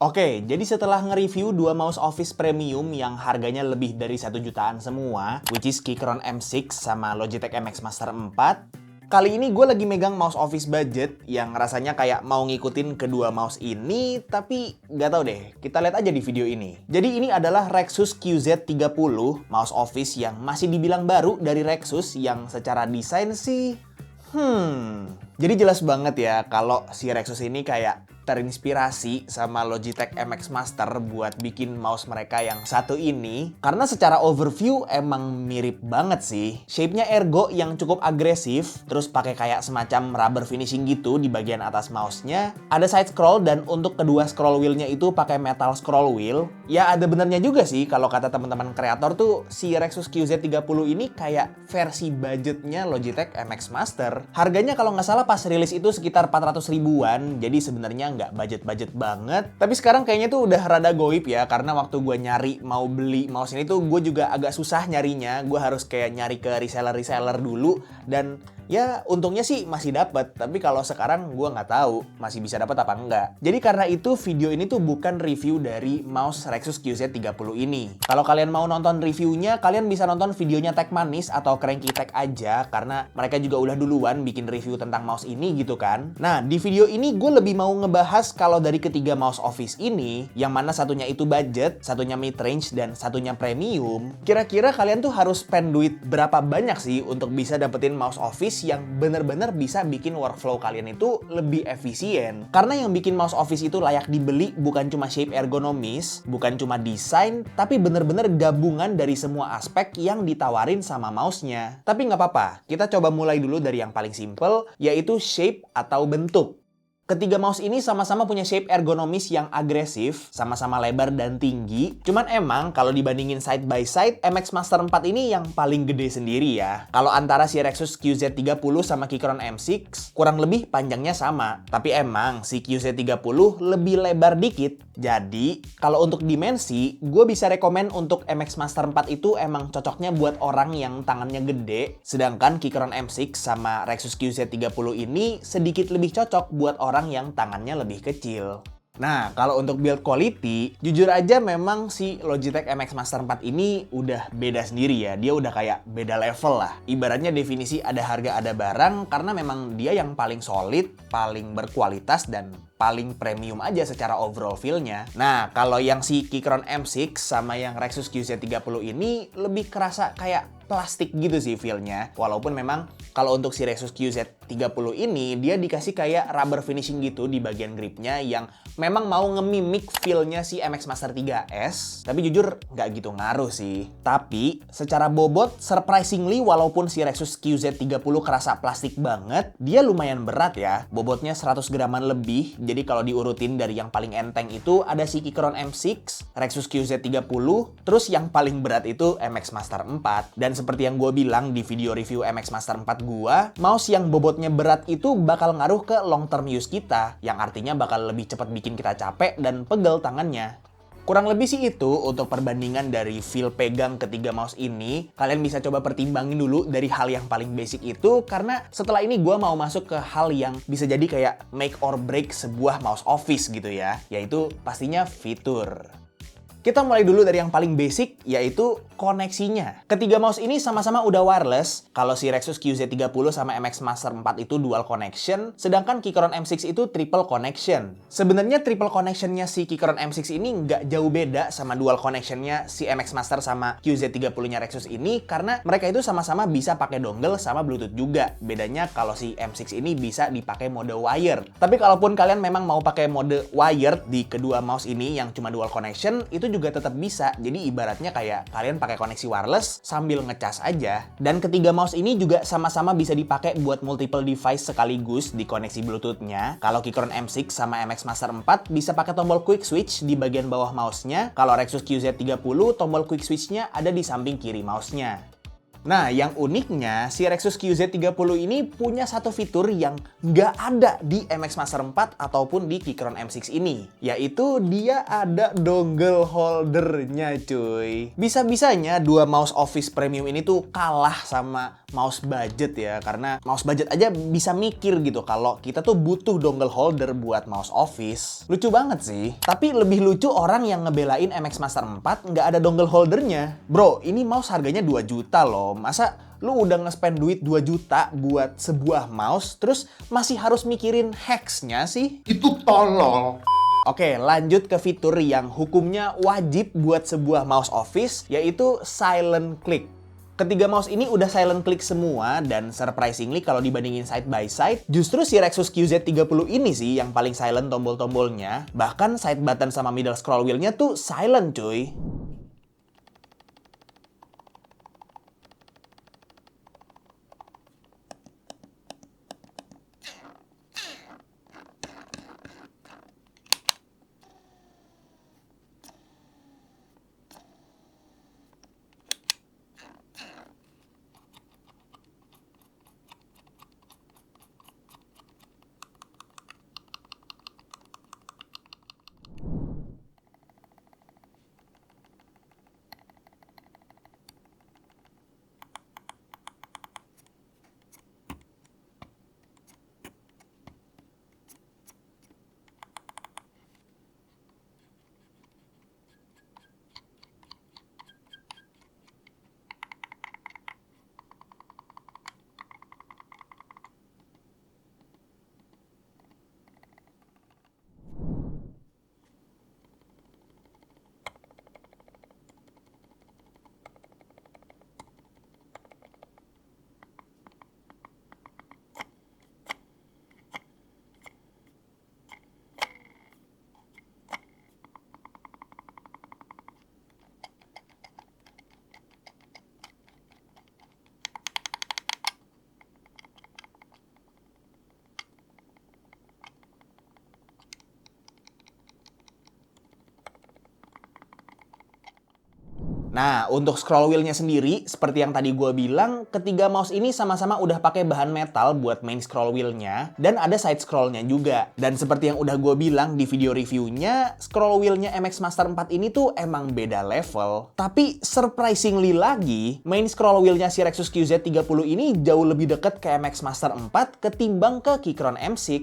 Oke, jadi setelah nge-review dua mouse Office Premium yang harganya lebih dari 1 jutaan semua, which is Keychron M6 sama Logitech MX Master 4, kali ini gue lagi megang mouse Office budget yang rasanya kayak mau ngikutin kedua mouse ini, tapi nggak tahu deh, kita lihat aja di video ini. Jadi ini adalah Rexus QZ30, mouse Office yang masih dibilang baru dari Rexus yang secara desain sih, jadi jelas banget ya kalau si Rexus ini kayak terinspirasi sama Logitech MX Master buat bikin mouse mereka yang satu ini. Karena secara overview emang mirip banget sih. Shape-nya ergo yang cukup agresif, terus pakai kayak semacam rubber finishing gitu di bagian atas mouse-nya. Ada side scroll dan untuk kedua scroll wheel-nya itu pakai metal scroll wheel. Ya ada benernya juga sih kalau kata teman-teman kreator tuh si Rexus QZ30 ini kayak versi budgetnya Logitech MX Master. Harganya kalau nggak salah pas rilis itu sekitar 400 ribuan, jadi sebenarnya nggak budget-budget banget. Tapi sekarang kayaknya tuh udah rada goib ya, karena waktu gue nyari mau beli mouse ini tuh gue juga agak susah nyarinya. Gue harus kayak nyari ke reseller-reseller dulu, dan ya untungnya sih masih dapet. Tapi kalau sekarang gue nggak tahu masih bisa dapat apa enggak. Jadi karena itu video ini tuh bukan review dari mouse Rexus QZ30 ini. Kalau kalian mau nonton reviewnya, kalian bisa nonton videonya Tech Manis atau Cranky Tech aja, karena mereka juga udah duluan bikin review tentang mouse ini gitu kan. Nah, di video ini gue lebih mau ngebahas kalau dari ketiga mouse Office ini, yang mana satunya itu budget, satunya mid-range, dan satunya premium, kira-kira kalian tuh harus spend duit berapa banyak sih untuk bisa dapetin mouse Office yang bener-bener bisa bikin workflow kalian itu lebih efisien. Karena yang bikin mouse Office itu layak dibeli bukan cuma shape ergonomis, bukan cuma desain, tapi bener-bener gabungan dari semua aspek yang ditawarin sama mouse-nya. Tapi nggak apa-apa, kita coba mulai dulu dari yang paling simple, yaitu shape atau bentuk. Ketiga mouse ini sama-sama punya shape ergonomis yang agresif, sama-sama lebar dan tinggi. Cuman emang kalau dibandingin side by side, MX Master 4 ini yang paling gede sendiri ya. Kalau antara si Rexus QZ30 sama Keychron M6, kurang lebih panjangnya sama. Tapi emang si QZ30 lebih lebar dikit. Jadi, kalau untuk dimensi, gue bisa rekomen untuk MX Master 4 itu emang cocoknya buat orang yang tangannya gede. Sedangkan Keychron M6 sama Rexus QZ30 ini sedikit lebih cocok buat orang yang tangannya lebih kecil. Nah, kalau untuk build quality, jujur aja memang si Logitech MX Master 4 ini udah beda sendiri ya. Dia udah kayak beda level lah. Ibaratnya definisi ada harga ada barang, karena memang dia yang paling solid, paling berkualitas, dan paling premium aja secara overall feel-nya. Nah, kalau yang si Keychron M6 sama yang Rexus QZ30 ini lebih kerasa kayak plastik gitu sih feel-nya. Walaupun memang kalau untuk si Rexus QZ30 ini dia dikasih kayak rubber finishing gitu di bagian gripnya yang memang mau nge-mimic feel-nya si MX Master 3S. Tapi jujur nggak gitu ngaruh sih. Tapi secara bobot surprisingly walaupun si Rexus QZ30 kerasa plastik banget, dia lumayan berat ya. Bobotnya 100 graman lebih. Jadi kalau diurutin dari yang paling enteng itu ada si Keychron M6, Rexus QZ30, terus yang paling berat itu MX Master 4. Dan seperti yang gue bilang di video review MX Master 4 gue, mouse yang bobotnya berat itu bakal ngaruh ke long term use kita, yang artinya bakal lebih cepat bikin kita capek dan pegel tangannya. Kurang lebih sih itu untuk perbandingan dari feel pegang ketiga mouse ini. Kalian bisa coba pertimbangin dulu dari hal yang paling basic itu, karena setelah ini gue mau masuk ke hal yang bisa jadi kayak make or break sebuah mouse Office gitu ya, yaitu pastinya fitur. Kita mulai dulu dari yang paling basic, yaitu koneksinya. Ketiga mouse ini sama-sama udah wireless. Kalau si Rexus QZ30 sama MX Master 4 itu dual connection, sedangkan Keychron M6 itu triple connection. Sebenarnya triple connectionnya si Keychron M6 ini nggak jauh beda sama dual connectionnya si MX Master sama QZ30-nya Rexus ini, karena mereka itu sama-sama bisa pakai dongle sama Bluetooth juga. Bedanya kalau si M6 ini bisa dipakai mode wired. Tapi kalaupun kalian memang mau pakai mode wired di kedua mouse ini yang cuma dual connection, itu juga tetap bisa. Jadi ibaratnya kayak kalian pakai koneksi wireless sambil ngecas aja. Dan ketiga mouse ini juga sama-sama bisa dipakai buat multiple device sekaligus di koneksi Bluetooth-nya. Kalau Keychron M6 sama MX Master 4 bisa pakai tombol quick switch di bagian bawah mouse-nya. Kalau Rexus QZ30 tombol quick switch-nya ada di samping kiri mouse-nya. Nah, yang uniknya, si Rexus QZ30 ini punya satu fitur yang nggak ada di MX Master 4 ataupun di Keychron M6 ini. Yaitu dia ada dongle holdernya cuy. Bisa-bisanya dua mouse Office Premium ini tuh kalah sama mouse budget ya, karena mouse budget aja bisa mikir gitu kalau kita tuh butuh dongle holder buat mouse office. Lucu banget sih. Tapi lebih lucu orang yang ngebelain MX Master 4 nggak ada dongle holdernya. Bro, ini mouse harganya 2 juta loh. Masa lu udah nge-spend duit 2 juta buat sebuah mouse, terus masih harus mikirin hex-nya sih? Itu tolol. Oke, lanjut ke fitur yang hukumnya wajib buat sebuah mouse office, yaitu silent click. Ketiga mouse ini udah silent click semua, dan surprisingly kalau dibandingin side by side, justru si Rexus QZ30 ini sih yang paling silent tombol-tombolnya. Bahkan side button sama middle scroll wheel-nya tuh silent cuy. Nah, untuk scroll wheel-nya sendiri, seperti yang tadi gue bilang, ketiga mouse ini sama-sama udah pakai bahan metal buat main scroll wheel-nya, dan ada side scroll-nya juga. Dan seperti yang udah gue bilang di video reviewnya, scroll wheel-nya MX Master 4 ini tuh emang beda level. Tapi surprisingly lagi, main scroll wheel-nya si Rexus QZ30 ini jauh lebih deket ke MX Master 4 ketimbang ke Keychron M6.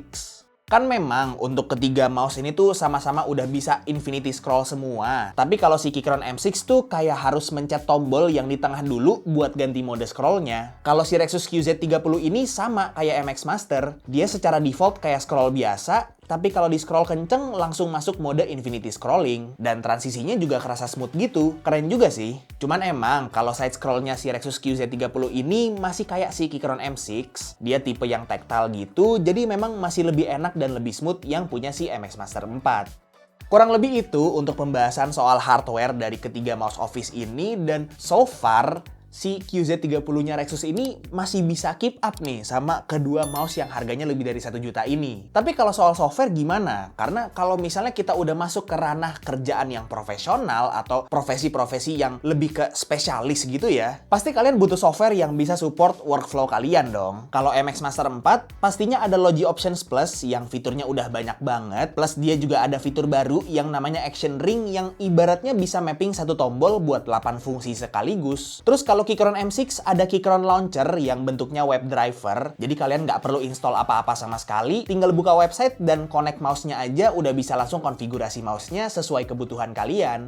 Kan memang untuk ketiga mouse ini tuh sama-sama udah bisa infinity scroll semua. Tapi kalau si Keychron M6 tuh kayak harus mencet tombol yang di tengah dulu buat ganti mode scrollnya. Kalau si Rexus QZ30 ini sama kayak MX Master. Dia secara default kayak scroll biasa, tapi kalau di scroll kenceng langsung masuk mode infinity scrolling. Dan transisinya juga kerasa smooth gitu. Keren juga sih. Cuman emang kalau side scrollnya si Rexus QZ30 ini masih kayak si Keychron M6. Dia tipe yang tactile gitu, jadi memang masih lebih enak dan lebih smooth yang punya si MX Master 4. Kurang lebih itu untuk pembahasan soal hardware dari ketiga mouse office ini, dan so far si QZ30-nya Rexus ini masih bisa keep up nih sama kedua mouse yang harganya lebih dari 1 juta ini. Tapi kalau soal software gimana? Karena kalau misalnya kita udah masuk ke ranah kerjaan yang profesional atau profesi-profesi yang lebih ke spesialis gitu ya, pasti kalian butuh software yang bisa support workflow kalian dong. Kalau MX Master 4, pastinya ada Logi Options Plus yang fiturnya udah banyak banget, plus dia juga ada fitur baru yang namanya Action Ring yang ibaratnya bisa mapping satu tombol buat 8 fungsi sekaligus. Terus kalau Keychron M6 ada Keychron Launcher yang bentuknya web driver, jadi kalian nggak perlu install apa-apa sama sekali, tinggal buka website dan connect mouse-nya aja udah bisa langsung konfigurasi mouse-nya sesuai kebutuhan kalian.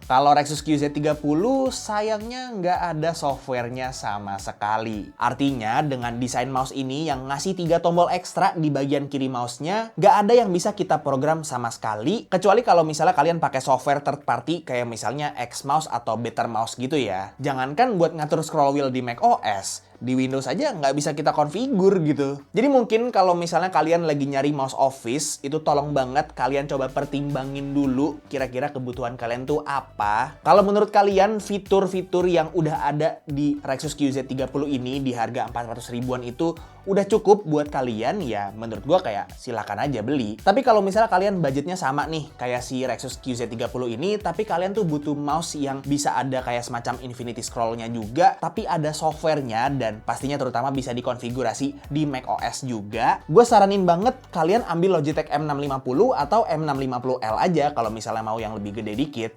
Kalau Rexus QZ30 sayangnya nggak ada softwarenya sama sekali. Artinya dengan desain mouse ini yang ngasih 3 tombol ekstra di bagian kiri mouse-nya, nggak ada yang bisa kita program sama sekali, kecuali kalau misalnya kalian pakai software third party kayak misalnya Xmouse atau Better Mouse gitu ya. Jangankan buat ngatur scroll wheel di macOS, di Windows aja nggak bisa kita konfigur gitu. Jadi mungkin kalau misalnya kalian lagi nyari mouse office, itu tolong banget kalian coba pertimbangin dulu kira-kira kebutuhan kalian tuh apa. Kalau menurut kalian fitur-fitur yang udah ada di Rexus QZ30 ini di harga 400 ribuan itu udah cukup buat kalian, ya menurut gua kayak silakan aja beli. Tapi kalau misalnya kalian budgetnya sama nih kayak si Rexus QZ30 ini, tapi kalian tuh butuh mouse yang bisa ada kayak semacam infinity scroll-nya juga, tapi ada softwarenya dan pastinya terutama bisa dikonfigurasi di macOS juga, gue saranin banget kalian ambil Logitech M650 atau M650L aja kalau misalnya mau yang lebih gede dikit.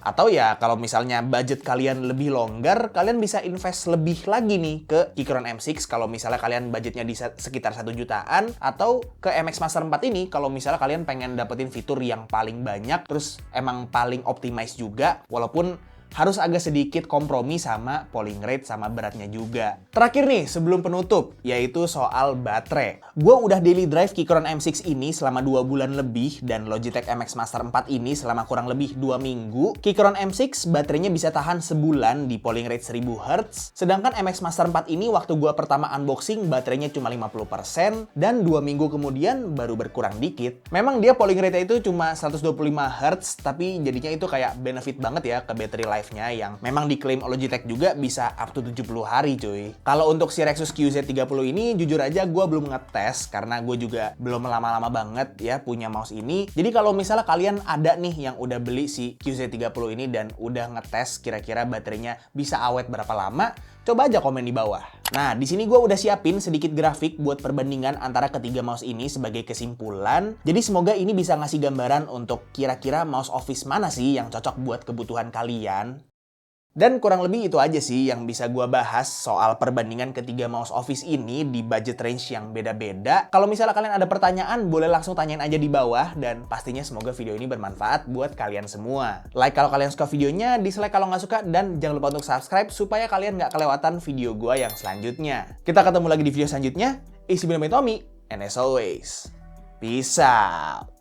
Atau ya kalau misalnya budget kalian lebih longgar, kalian bisa invest lebih lagi nih ke Keychron M6 kalau misalnya kalian budgetnya di sekitar 1 jutaan, atau ke MX Master 4 ini kalau misalnya kalian pengen dapetin fitur yang paling banyak, terus emang paling optimize juga, walaupun harus agak sedikit kompromi sama polling rate sama beratnya juga. Terakhir nih, sebelum penutup, yaitu soal baterai. Gue udah daily drive Keychron M6 ini selama 2 bulan lebih, dan Logitech MX Master 4 ini selama kurang lebih 2 minggu. Keychron M6 baterainya bisa tahan sebulan di polling rate 1000 Hz, sedangkan MX Master 4 ini waktu gue pertama unboxing baterainya cuma 50%, dan 2 minggu kemudian baru berkurang dikit. Memang dia polling rate-nya itu cuma 125 Hz, tapi jadinya itu kayak benefit banget ya ke battery life yang memang diklaim Logitech juga bisa up to 70 hari cuy. Kalau untuk si Rexus QZ30 ini jujur aja gue belum ngetes karena gue juga belum lama-lama banget ya punya mouse ini. Jadi kalau misalnya kalian ada nih yang udah beli si QZ30 ini dan udah ngetes kira-kira baterainya bisa awet berapa lama, coba aja komen di bawah. Nah, di sini gue udah siapin sedikit grafik buat perbandingan antara ketiga mouse ini sebagai kesimpulan. Jadi semoga ini bisa ngasih gambaran untuk kira-kira mouse office mana sih yang cocok buat kebutuhan kalian. Dan kurang lebih itu aja sih yang bisa gue bahas soal perbandingan ketiga mouse office ini di budget range yang beda-beda. Kalau misalnya kalian ada pertanyaan, boleh langsung tanyain aja di bawah. Dan pastinya semoga video ini bermanfaat buat kalian semua. Like kalau kalian suka videonya, dislike kalau nggak suka, dan jangan lupa untuk subscribe supaya kalian nggak kelewatan video gue yang selanjutnya. Kita ketemu lagi di video selanjutnya. It's been Tommy, and as always, peace out.